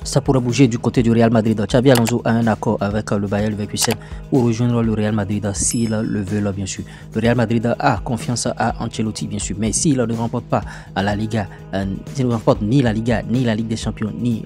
Ça pourrait bouger du côté du Real Madrid. Xavi Alonso a un accord avec le Bayer Leverkusen pour rejoindre le Real Madrid s'il le veut, bien sûr. Le Real Madrid a confiance à Ancelotti, bien sûr, mais s'il ne remporte pas la Liga, s'il ne remporte ni la Liga, ni la Ligue des Champions, ni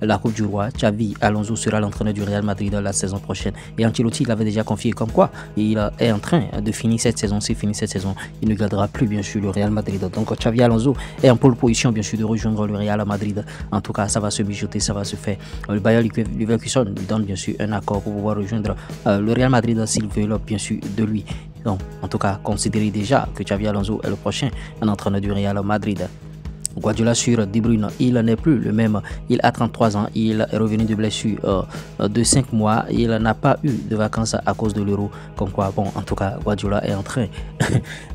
la Coupe du Roi, Xavi Alonso sera l'entraîneur du Real Madrid la saison prochaine. Et Ancelotti l'avait déjà confié comme quoi il est en train de finir cette saison. S'il finit cette saison, il ne gardera plus, bien sûr, le Real Madrid. Donc Xavi Alonso est en pole position, bien sûr, de rejoindre le Real Madrid. En tout cas, ça va se mijoter, ça va se faire. Le Bayer Leverkusen lui donne, bien sûr, un accord pour pouvoir rejoindre le Real Madrid s'il veut, bien sûr, de lui. Donc, en tout cas, considérez déjà que Xavi Alonso est le prochain entraîneur du Real Madrid. Guardiola sur De Bruyne, il n'est plus le même, il a 33 ans, il est revenu de blessure de 5 mois, il n'a pas eu de vacances à cause de l'Euro, comme quoi, bon, en tout cas, Guardiola est en train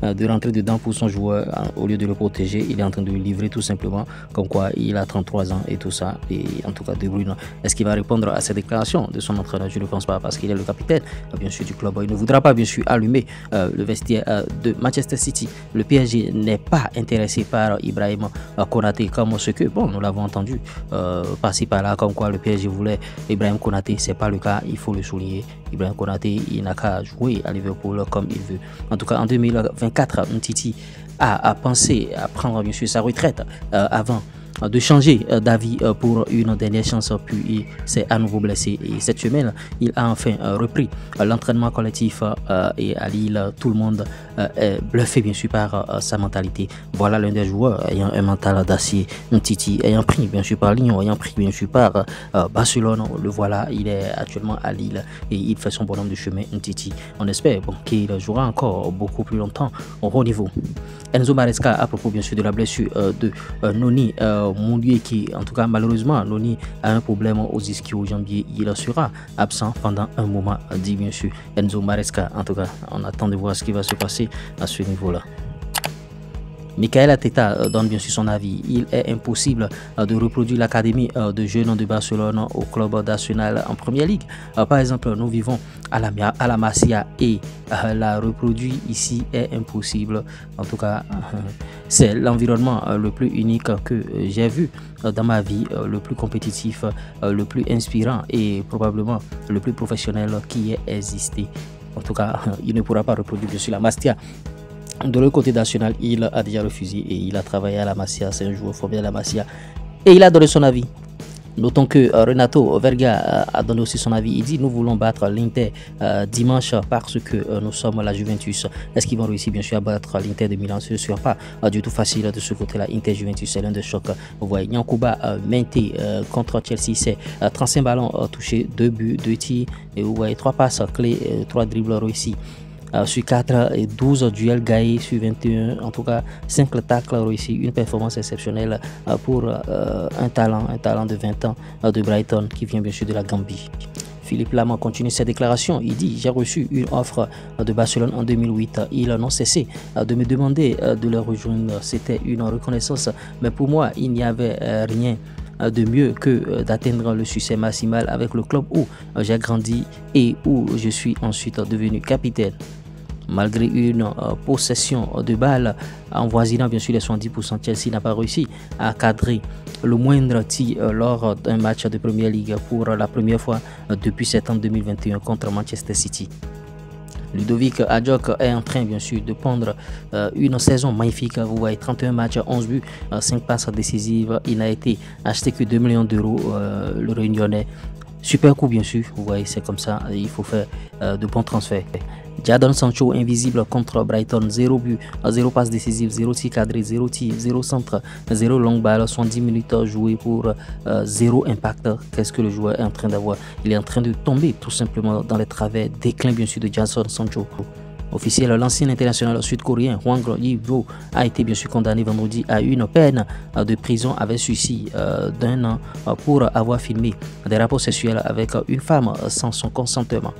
de rentrer dedans pour son joueur, au lieu de le protéger, il est en train de le livrer tout simplement, comme quoi il a 33 ans et tout ça, et en tout cas, De Bruyne, est-ce qu'il va répondre à ces déclarations de son entraîneur? Je ne pense pas, parce qu'il est le capitaine, bien sûr, du club, il ne voudra pas, bien sûr, allumer le vestiaire de Manchester City. Le PSG n'est pas intéressé par Ibrahim Konaté, comme ce que, bon, nous l'avons entendu par-ci par-là, comme quoi le PSG voulait Ibrahim Konaté. C'est pas le cas, il faut le souligner. Ibrahim Konaté, il n'a qu'à jouer à Liverpool comme il veut. En tout cas, en 2024, Umtiti a pensé à prendre, bien sûr, sa retraite avant de changer d'avis pour une dernière chance, puis il s'est à nouveau blessé et cette semaine il a enfin repris l'entraînement collectif et à Lille tout le monde est bluffé, bien sûr, par sa mentalité. Voilà l'un des joueurs ayant un mental d'acier, Umtiti, ayant pris, bien sûr, par Lyon, ayant pris, bien sûr, par Barcelone. Le voilà, il est actuellement à Lille et il fait son bonhomme de chemin, Umtiti. On espère, bon, qu'il jouera encore beaucoup plus longtemps au haut niveau. Enzo Maresca, à propos, bien sûr, de la blessure de Noni Moundier, qui, en tout cas, malheureusement, Noni a un problème aux ischio-jambiers. Il sera absent pendant un moment, dit, bien sûr, Enzo Maresca. En tout cas, on attend de voir ce qui va se passer à ce niveau-là. Michael Arteta donne, bien sûr, son avis. Il est impossible de reproduire l'académie de jeunes de Barcelone au club national en Première Ligue. Par exemple, nous vivons à la Masia et la reproduire ici est impossible. En tout cas, c'est l'environnement le plus unique que j'ai vu dans ma vie, le plus compétitif, le plus inspirant et probablement le plus professionnel qui ait existé. En tout cas, il ne pourra pas reproduire, bien sûr, la Masia. De l'autre côté national, il a déjà refusé et il a travaillé à la Masia. C'est un joueur formé à la Masia et il a donné son avis. Notons que Renato Verga a donné aussi son avis. Il dit: nous voulons battre l'Inter dimanche parce que nous sommes la Juventus. Est-ce qu'ils vont réussir, bien sûr, à battre l'Inter de Milan? Ce ne sera pas du tout facile de ce côté-là. Inter-Juventus, c'est l'un des chocs. Vous voyez, Nyankuba Menté contre Chelsea, c'est 35 ballons touchés, 2 buts, 2 tirs. Et vous voyez, 3 passes clés, 3 dribbles réussis. Sur 4 et 12 duels gagnés sur 21, en tout cas 5 tacles réussis, une performance exceptionnelle pour un talent de 20 ans de Brighton qui vient, bien sûr, de la Gambie. Philippe Lam continue ses déclarations. Il dit: j'ai reçu une offre de Barcelone en 2008. Ils n'ont cessé de me demander de les rejoindre. C'était une reconnaissance, mais pour moi, il n'y avait rien de mieux que d'atteindre le succès maximal avec le club où j'ai grandi et où je suis ensuite devenu capitaine. Malgré une possession de balles avoisinant, bien sûr, les 70%, Chelsea n'a pas réussi à cadrer le moindre tir lors d'un match de Première Ligue pour la première fois depuis septembre 2021 contre Manchester City. Ludovic Adjok est en train, bien sûr, de prendre une saison magnifique. Vous voyez, 31 matchs, 11 buts, 5 passes décisives. Il n'a été acheté que 2 millions d'euros, le Réunionnais. Super coup, bien sûr. Vous voyez, c'est comme ça. Il faut faire de bons transferts. Jadon Sancho invisible contre Brighton, 0 but, 0 passe décisive, 0 tir cadré, 0 tir, 0 centre, 0 longue balle, 70 minutes jouées pour 0 impact. Qu'est-ce que le joueur est en train d'avoir? Il est en train de tomber tout simplement dans les travers, déclin, bien sûr, de Jadon Sancho. Officiel, l'ancien international sud-coréen Hwang Yi-woo a été, bien sûr, condamné vendredi à une peine de prison avec sursis d'1 an pour avoir filmé des rapports sexuels avec une femme sans son consentement.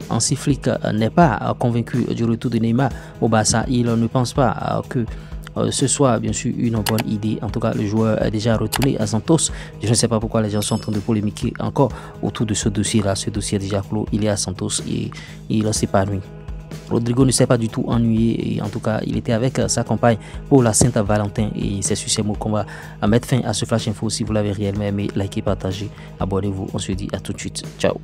Hansi Flick n'est pas convaincu du retour de Neymar au Barça. Il ne pense pas que ce soit, bien sûr, une bonne idée. En tout cas, le joueur est déjà retourné à Santos. Je ne sais pas pourquoi les gens sont en train de polémiquer encore autour de ce dossier-là. Ce dossier est déjà clos. Il est à Santos et il s'épanouit. Rodrigo ne s'est pas du tout ennuyé. Et en tout cas, il était avec sa compagne pour la Saint-Valentin. Et c'est sur ces mots qu'on va mettre fin à ce Flash Info. Si vous l'avez réellement aimé, likez, partagez, abonnez-vous. On se dit à tout de suite. Ciao.